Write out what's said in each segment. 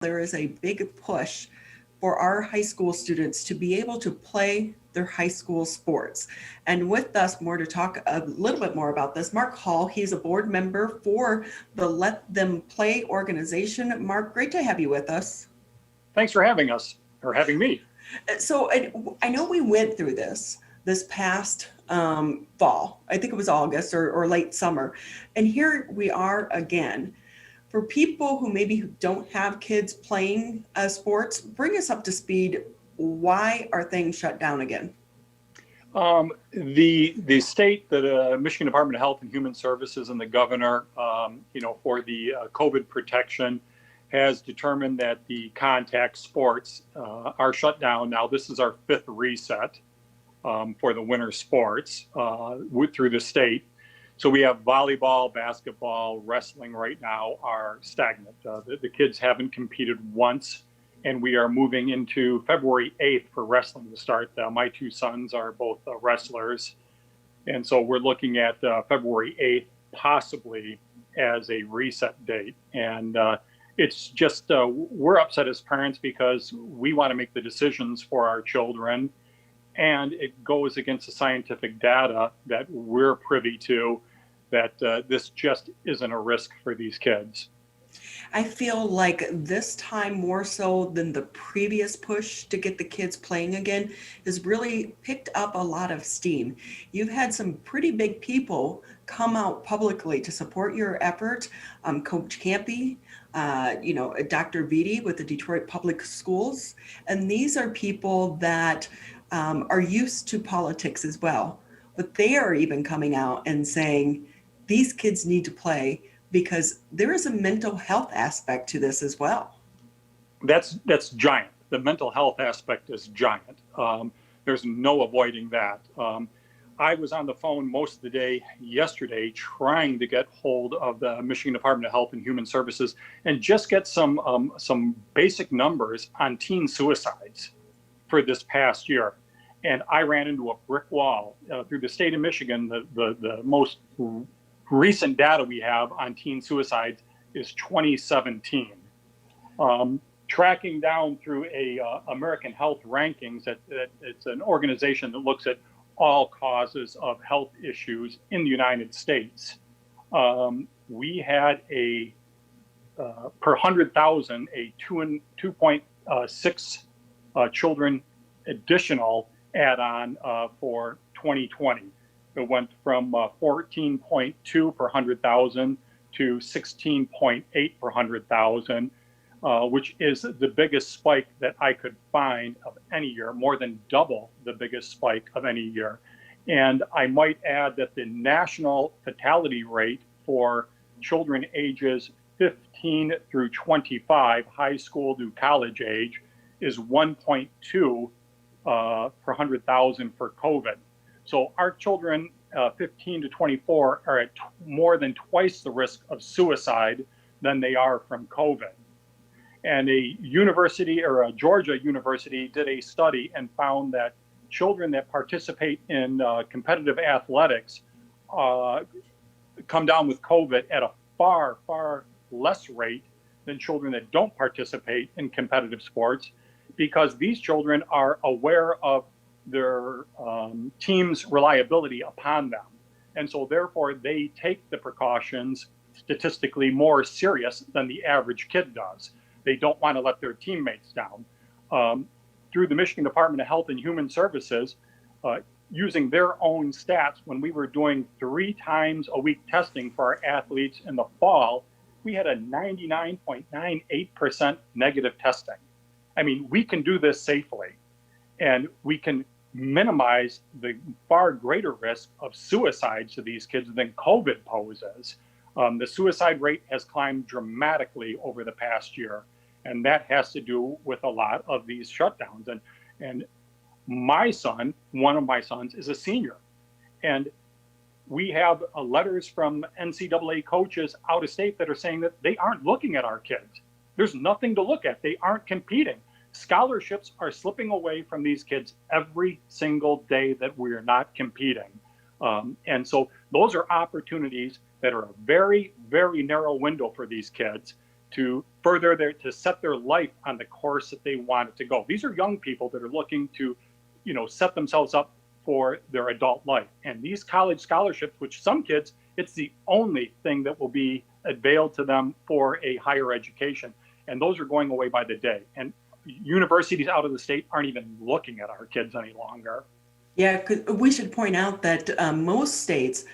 there is a big push for our high school students to be able to play their high school sports. And with us, more to talk a little bit more about this, Mark Hall. He's a board member for the Let Them Play organization. Mark, great to have you with us. Thanks for having us, or having me. So I know we went through this past fall. I think it was August or late summer. And here we are again. For people who maybe don't have kids playing sports, bring us up to speed. Why are things shut down again? The state, the Michigan Department of Health and Human Services, and the governor, for the COVID protection, has determined that the contact sports are shut down. Now, this is our fifth reset for the winter sports through the state. So we have volleyball, basketball, wrestling right now are stagnant. The kids haven't competed once, and we are moving into February 8th for wrestling to start. My two sons are both wrestlers, and so we're looking at February 8th possibly as a reset date. And it's just, we're upset as parents because we want to make the decisions for our children, and it goes against the scientific data that we're privy to, that this just isn't a risk for these kids. I feel like this time more so than the previous push to get the kids playing again has really picked up a lot of steam. You've had some pretty big people come out publicly to support your effort. Coach Campy, Dr. Vitti with the Detroit Public Schools. And these are people that are used to politics as well. But they are even coming out and saying, these kids need to play because there is a mental health aspect to this as well. That's giant. The mental health aspect is giant. There's no avoiding that. I was on the phone most of the day yesterday trying to get hold of the Michigan Department of Health and Human Services and just get some basic numbers on teen suicides for this past year. And I ran into a brick wall. Through the state of Michigan, the most recent data we have on teen suicides is 2017. Tracking down through American Health Rankings, that it's an organization that looks at all causes of health issues in the United States. We had per 100,000, a 2.6 children additional add-on for 2020. It went from 14.2 per 100,000 to 16.8 per 100,000, which is the biggest spike that I could find of any year, more than double the biggest spike of any year. And I might add that the national fatality rate for children ages 15 through 25, high school to college age, is 1.2 per 100,000 for COVID. So our children 15 to 24 are at more than twice the risk of suicide than they are from COVID. And a university, or a Georgia university, did a study and found that children that participate in competitive athletics come down with COVID at a far, far less rate than children that don't participate in competitive sports, because these children are aware of their team's reliability upon them. And so therefore they take the precautions statistically more serious than the average kid does. They don't want to let their teammates down. Through the Michigan Department of Health and Human Services, using their own stats, when we were doing 3 times a week testing for our athletes in the fall, we had a 99.98% negative testing. I mean, we can do this safely, and we can minimize the far greater risk of suicide to these kids than COVID poses. The suicide rate has climbed dramatically over the past year, and that has to do with a lot of these shutdowns. And my son, one of my sons, is a senior, and we have letters from NCAA coaches out of state that are saying that they aren't looking at our kids. There's nothing to look at. They aren't competing. Scholarships are slipping away from these kids every single day that we are not competing. And so those are opportunities that are a very, very narrow window for these kids to further to set their life on the course that they want it to go. These are young people that are looking to, set themselves up for their adult life. And these college scholarships, which some kids, it's the only thing that will be available to them for a higher education. And those are going away by the day. And universities out of the state aren't even looking at our kids any longer. Yeah, 'cause we should point out that most states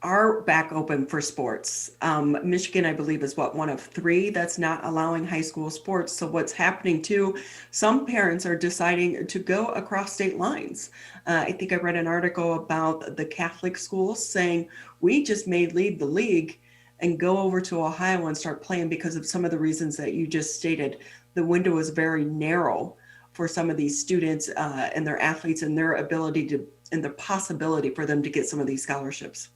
are back open for sports. Michigan, I believe, is one of three that's not allowing high school sports. So what's happening too, some parents are deciding to go across state lines. I think I read an article about the Catholic schools saying, we just may leave the league and go over to Ohio and start playing because of some of the reasons that you just stated. The window is very narrow for some of these students and their athletes and their ability to, and the possibility for them to get some of these scholarships.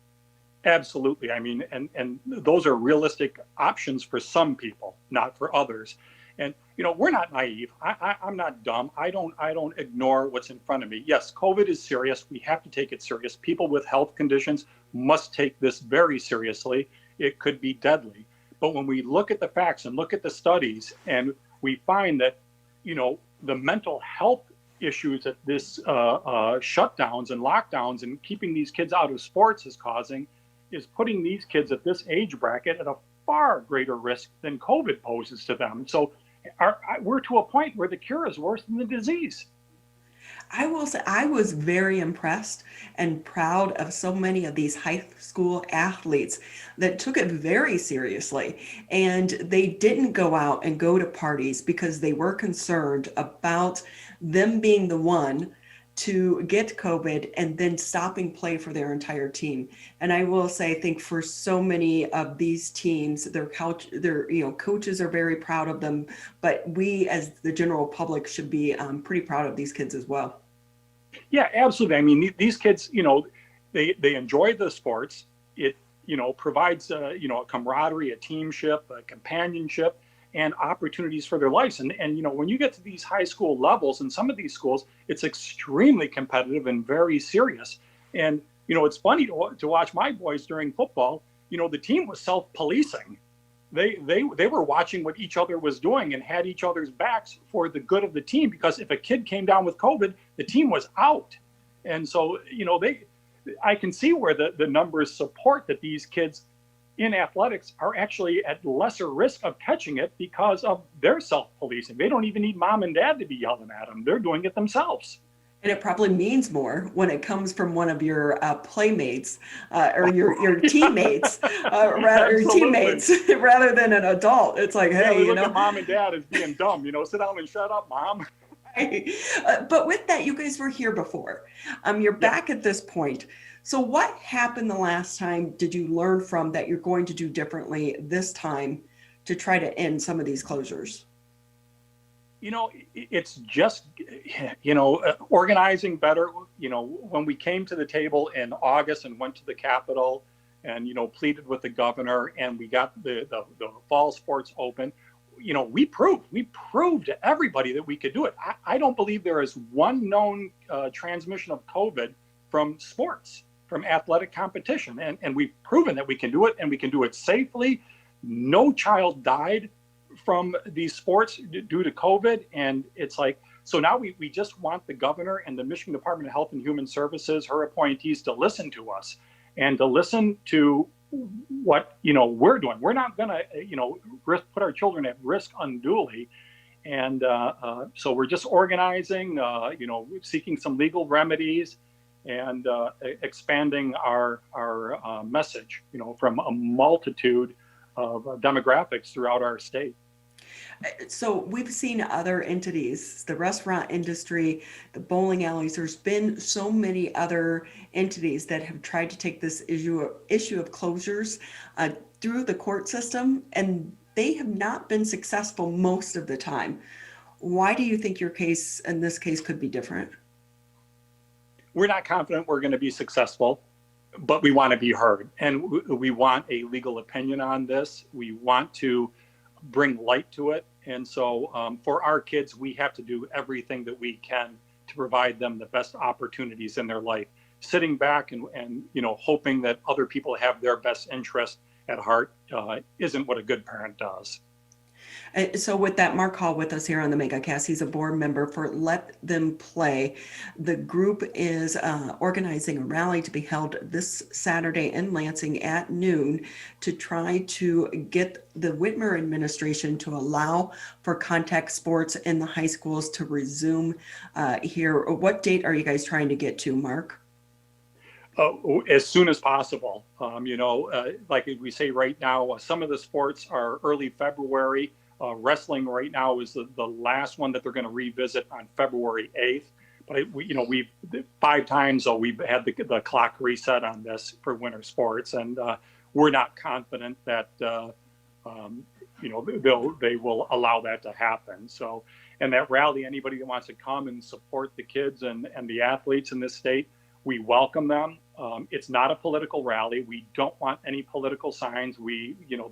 Absolutely. I mean, and those are realistic options for some people, not for others. And we're not naive. I'm not dumb. I don't ignore what's in front of me. Yes, COVID is serious. We have to take it serious. People with health conditions must take this very seriously. It could be deadly. But when we look at the facts and look at the studies, and we find that the mental health issues that this shutdowns and lockdowns and keeping these kids out of sports is causing, is putting these kids at this age bracket at a far greater risk than COVID poses to them. So we're to a point where the cure is worse than the disease. I will say I was very impressed and proud of so many of these high school athletes that took it very seriously. And they didn't go out and go to parties because they were concerned about them being the one to get COVID and then stopping play for their entire team. And I will say, I think for so many of these teams, their coaches are very proud of them, but we as the general public should be pretty proud of these kids as well. Yeah, absolutely. I mean, these kids, they enjoy the sports. It, provides, a camaraderie, a teamship, a companionship, and opportunities for their lives. And when you get to these high school levels in some of these schools, it's extremely competitive and very serious. And, it's funny to watch my boys during football. The team was self-policing. They were watching what each other was doing and had each other's backs for the good of the team, because if a kid came down with COVID, the team was out. And so, I can see where the numbers support that these kids in athletics are actually at lesser risk of catching it because of their self-policing. They don't even need mom and dad to be yelling at them. They're doing it themselves. And it probably means more when it comes from one of your playmates or your teammates, rather than an adult. It's like, hey, we look at mom and dad as being dumb. Sit down and shut up, mom. But with that, you guys were here before. You're back at this point. So what happened the last time did you learn from that you're going to do differently this time to try to end some of these closures? It's just, organizing better. When we came to the table in August and went to the Capitol and, pleaded with the governor, and we got the fall sports open, we proved to everybody that we could do it. I don't believe there is one known transmission of COVID from sports, from athletic competition. And we've proven that we can do it, and we can do it safely. No child died from these sports due to COVID. And it's like, so now we just want the governor and the Michigan Department of Health and Human Services, her appointees, to listen to us and to listen to what, we're doing. We're not going to, put our children at risk unduly. And so we're just organizing, seeking some legal remedies and expanding our message, from a multitude of demographics throughout our state. So we've seen other entities, the restaurant industry, the bowling alleys. There's been so many other entities that have tried to take this issue of closures through the court system, and they have not been successful most of the time. Why do you think your case in this case could be different? We're not confident we're going to be successful, but we want to be heard, and we want a legal opinion on this. We want to bring light to it. And so for our kids, we have to do everything that we can to provide them the best opportunities in their life. Sitting back and hoping that other people have their best interest at heart isn't what a good parent does. So with that, Mark Hall with us here on the MegaCast, he's a board member for Let Them Play. The group is organizing a rally to be held this Saturday in Lansing at noon to try to get the Whitmer administration to allow for contact sports in the high schools to resume here. What date are you guys trying to get to, Mark? As soon as possible. Like we say right now, some of the sports are early February. Wrestling right now is the last one that they're going to revisit on February 8th. But we've 5 times we've had the clock reset on this for winter sports, and we're not confident that they will allow that to happen. So, and that rally, anybody that wants to come and support the kids and the athletes in this state, we welcome them. It's not a political rally. We don't want any political signs.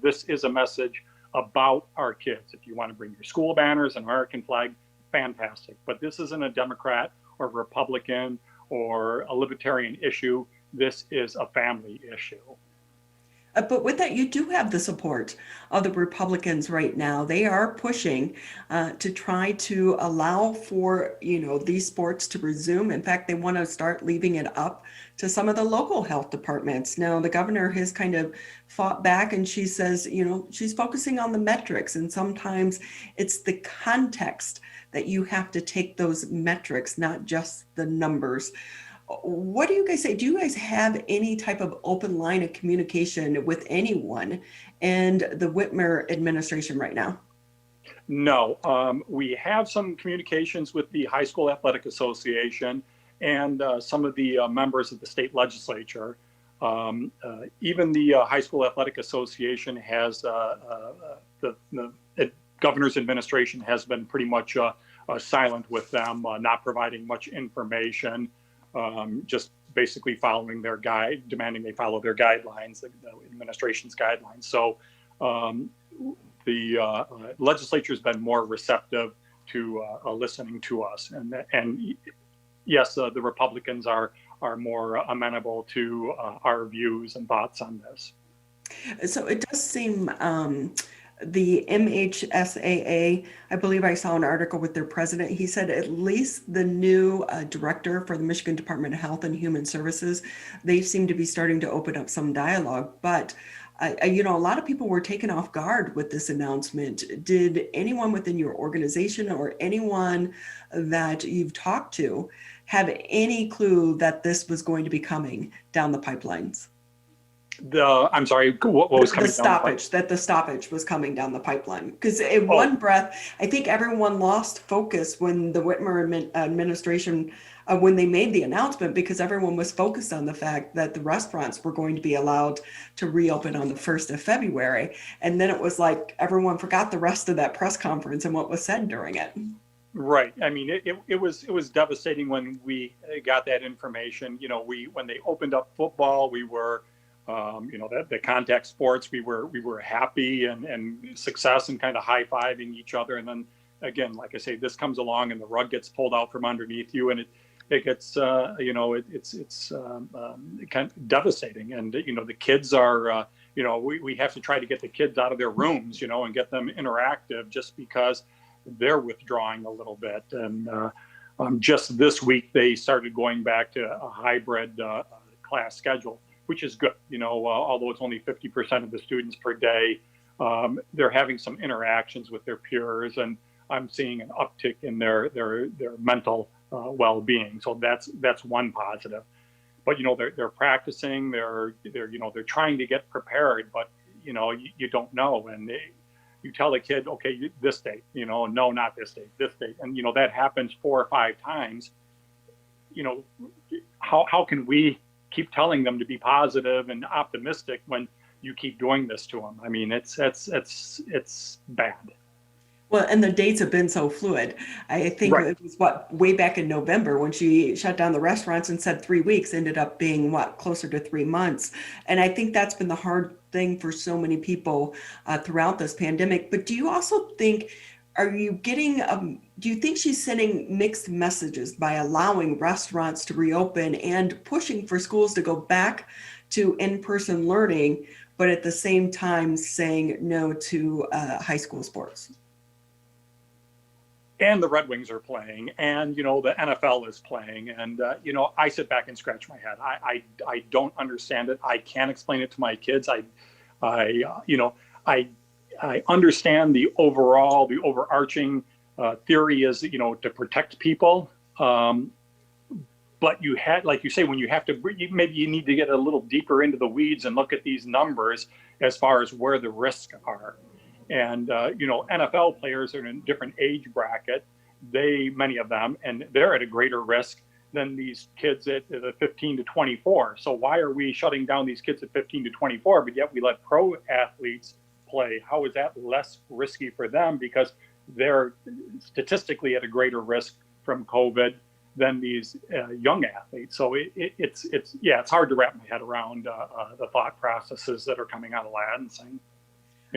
This is a message about our kids. If you want to bring your school banners and American flag, fantastic. But this isn't a Democrat or Republican or a libertarian issue. This is a family issue. But with that, you do have the support of the Republicans right now. They are pushing to try to allow for, these sports to resume. In fact, they want to start leaving it up to some of the local health departments. Now, the governor has kind of fought back, and she says, she's focusing on the metrics. And sometimes it's the context that you have to take those metrics, not just the numbers. What do you guys say? Do you guys have any type of open line of communication with anyone and the Whitmer administration right now? No, we have some communications with the High School Athletic Association and some of the members of the state legislature. Even the High School Athletic Association has, the governor's administration has been pretty much silent with them, not providing much information. Just basically following their guide, demanding they follow their guidelines, the administration's guidelines. So the legislature has been more receptive to listening to us, and yes, the Republicans are more amenable to our views and thoughts on this. So it does seem the MHSAA, I believe I saw an article with their president. He said at least the new director for the Michigan Department of Health and Human Services, they seem to be starting to open up some dialogue. But, a lot of people were taken off guard with this announcement. Did anyone within your organization or anyone that you've talked to have any clue that this was going to be coming down the pipelines? I'm sorry, what was coming down the stoppage was coming down the pipeline? Because in one breath, I think everyone lost focus when the Whitmer administration, when they made the announcement, because everyone was focused on the fact that the restaurants were going to be allowed to reopen on the 1st of February. And then it was like everyone forgot the rest of that press conference and what was said during it. Right. I mean, it was devastating when we got that information. When they opened up football, we were the contact sports, we were happy and success and kind of high-fiving each other. And then again, like I say, this comes along and the rug gets pulled out from underneath you, and it gets, it's kind of devastating. And, the kids are, we have to try to get the kids out of their rooms, and get them interactive just because they're withdrawing a little bit. And just this week, they started going back to a hybrid class schedule, which is good. Although it's only 50% of the students per day, they're having some interactions with their peers, and I'm seeing an uptick in their mental well-being. So that's one positive. But they're practicing, they're trying to get prepared, but you don't know, and you tell a kid, okay, this date, no, not this date, this date, and that happens 4 or 5 times. How can we keep telling them to be positive and optimistic when you keep doing this to them? I mean, it's bad. Well, and the dates have been so fluid. I think Right. it was way back in November when she shut down the restaurants and said 3 weeks, ended up being closer to 3 months. And I think that's been the hard thing for so many people throughout this pandemic. But do you also think, do you think she's sending mixed messages by allowing restaurants to reopen and pushing for schools to go back to in-person learning, but at the same time saying no to high school sports? and the Red Wings are playing, and the NFL is playing, and I sit back and scratch my head. I don't understand it. I can't explain it to my kids. I I understand the overarching theory is to protect people. But you had, like you say, when you have to, maybe you need to get a little deeper into the weeds and look at these numbers as far as where the risks are. And, NFL players are in a different age bracket. Many of them, and they're at a greater risk than these kids at the 15 to 24. So why are we shutting down these kids at 15 to 24, but yet we let pro athletes play? How is that less risky for them? Because they're statistically at a greater risk from COVID than these young athletes. So it's hard to wrap my head around the thought processes that are coming out of Lansing.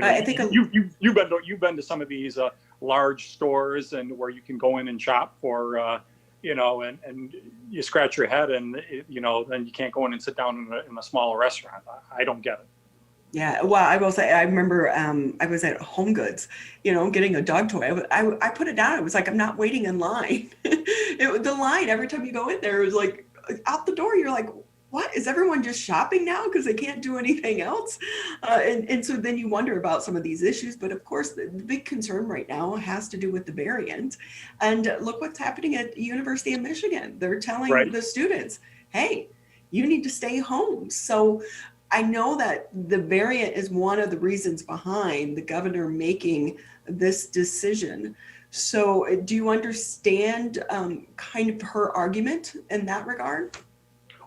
I think you've been to some of these large stores and where you can go in and shop for and you scratch your head and then you can't go in and sit down in a smaller restaurant. I don't get it. Yeah, well, I will say, I remember I was at Home Goods, getting a dog toy. I put it down. I was like, I'm not waiting in line. The line, every time you go in there, it was like out the door. You're like, what? Is everyone just shopping now because they can't do anything else? And so then you wonder about some of these issues. But of course, the big concern right now has to do with the variant. And look what's happening at the University of Michigan. They're telling the students, hey, you need to stay home. So I know that the variant is one of the reasons behind the governor making this decision. So do you understand kind of her argument in that regard?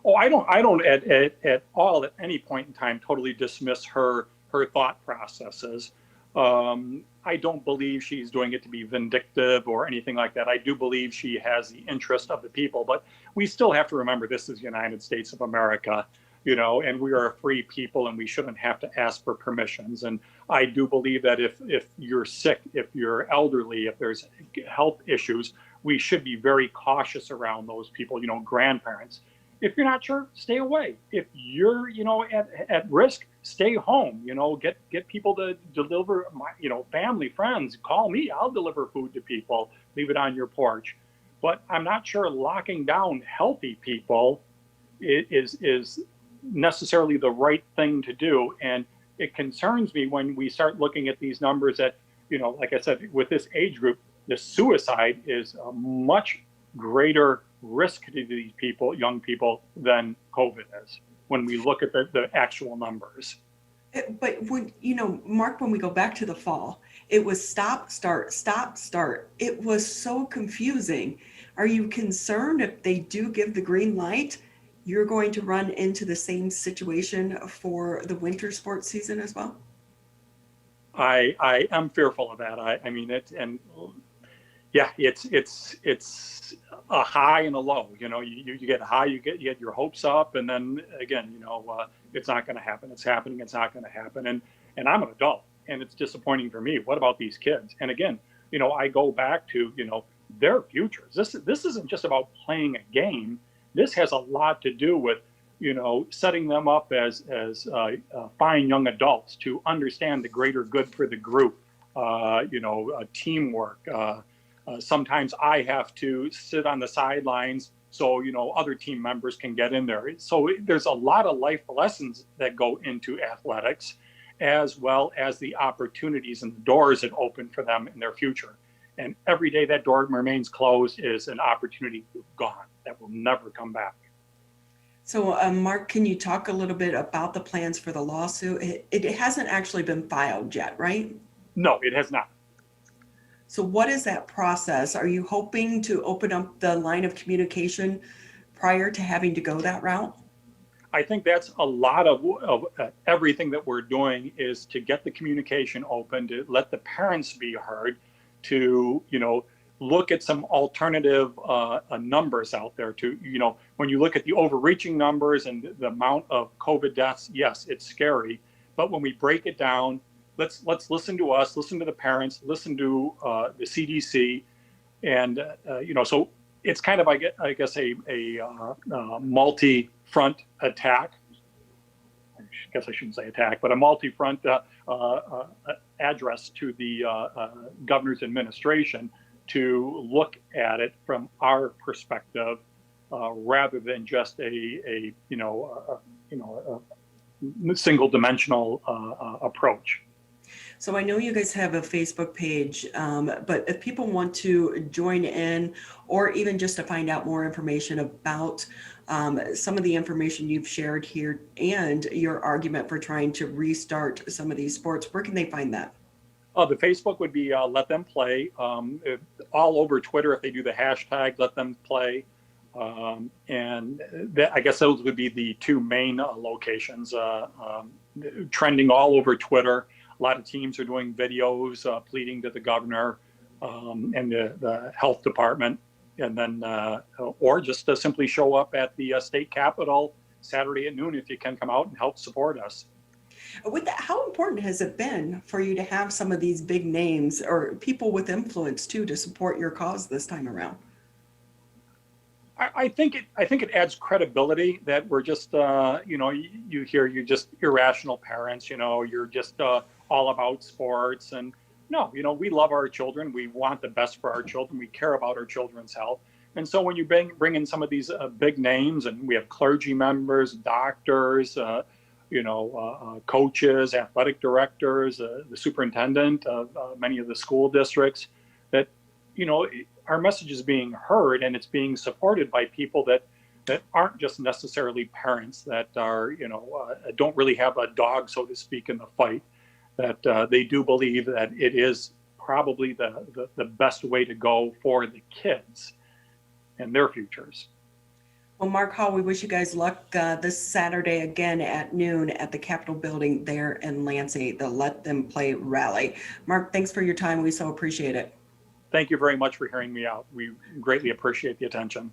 Oh, I don't at all at any point in time totally dismiss her thought processes. I don't believe she's doing it to be vindictive or anything like that. I do believe she has the interest of the people, but we still have to remember this is the United States of America. And we are a free people and we shouldn't have to ask for permissions. And I do believe that if you're sick, if you're elderly, if there's health issues, we should be very cautious around those people, grandparents. If you're not sure, stay away. If you're, at risk, stay home, get people to deliver, family, friends, call me, I'll deliver food to people, leave it on your porch. But I'm not sure locking down healthy people is necessarily the right thing to do. And it concerns me when we start looking at these numbers that, like I said, with this age group, the suicide is a much greater risk to these people, young people, than COVID is when we look at the actual numbers. But when, Mark, when we go back to the fall, it was stop, start, stop, start. It was so confusing. Are you concerned if they do give the green light, you're going to run into the same situation for the winter sports season as well? I am fearful of that. I mean, it's a high and a low. You get a high, you get your hopes up, and then again, it's not going to happen. It's happening. It's not going to happen. And I'm an adult, and it's disappointing for me. What about these kids? And again, I go back to their futures. This isn't just about playing a game. This has a lot to do with, setting them up as fine young adults to understand the greater good for the group, teamwork. Sometimes I have to sit on the sidelines so, other team members can get in there. So there's a lot of life lessons that go into athletics, as well as the opportunities and the doors that open for them in their future. And every day that door remains closed is an opportunity gone that will never come back. So, Mark, can you talk a little bit about the plans for the lawsuit? It hasn't actually been filed yet, right? No, it has not. So what is that process? Are you hoping to open up the line of communication prior to having to go that route? I think that's a lot of everything that we're doing is to get the communication open, to let the parents be heard, to, look at some alternative numbers out there. To, when you look at the overreaching numbers and the amount of COVID deaths, yes, it's scary. But when we break it down, let's listen to us, listen to the parents, listen to the CDC, and so it's kind of, I guess, a multi-front attack. I guess I shouldn't say attack, but a multi-front address to the governor's administration to look at it from our perspective, rather than just a single dimensional approach. So I know you guys have a Facebook page, but if people want to join in or even just to find out more information about some of the information you've shared here and your argument for trying to restart some of these sports, where can they find that? The Facebook would be Let Them Play. All over Twitter, if they do the hashtag Let Them Play. And I guess those would be the two main locations, trending all over Twitter. A lot of teams are doing videos pleading to the governor and the health department, and then or just to simply show up at the state capitol Saturday at noon if you can come out and help support us. With that, how important has it been for you to have some of these big names or people with influence too to support your cause this time around? I think it adds credibility that we're just you hear you're just irrational parents, you're just all about sports, and no, we love our children, we want the best for our children, we care about our children's health. And so when you bring in some of these big names, and we have clergy members, doctors, coaches, athletic directors, the superintendent of many of the school districts, that our message is being heard, and it's being supported by people that aren't just necessarily parents, that are don't really have a dog, so to speak, in the fight, that they do believe that it is probably the best way to go for the kids and their futures. Well, Mark Hall, we wish you guys luck this Saturday again at noon at the Capitol building there in Lansing, the Let Them Play rally. Mark, thanks for your time. We so appreciate it. Thank you very much for hearing me out. We greatly appreciate the attention.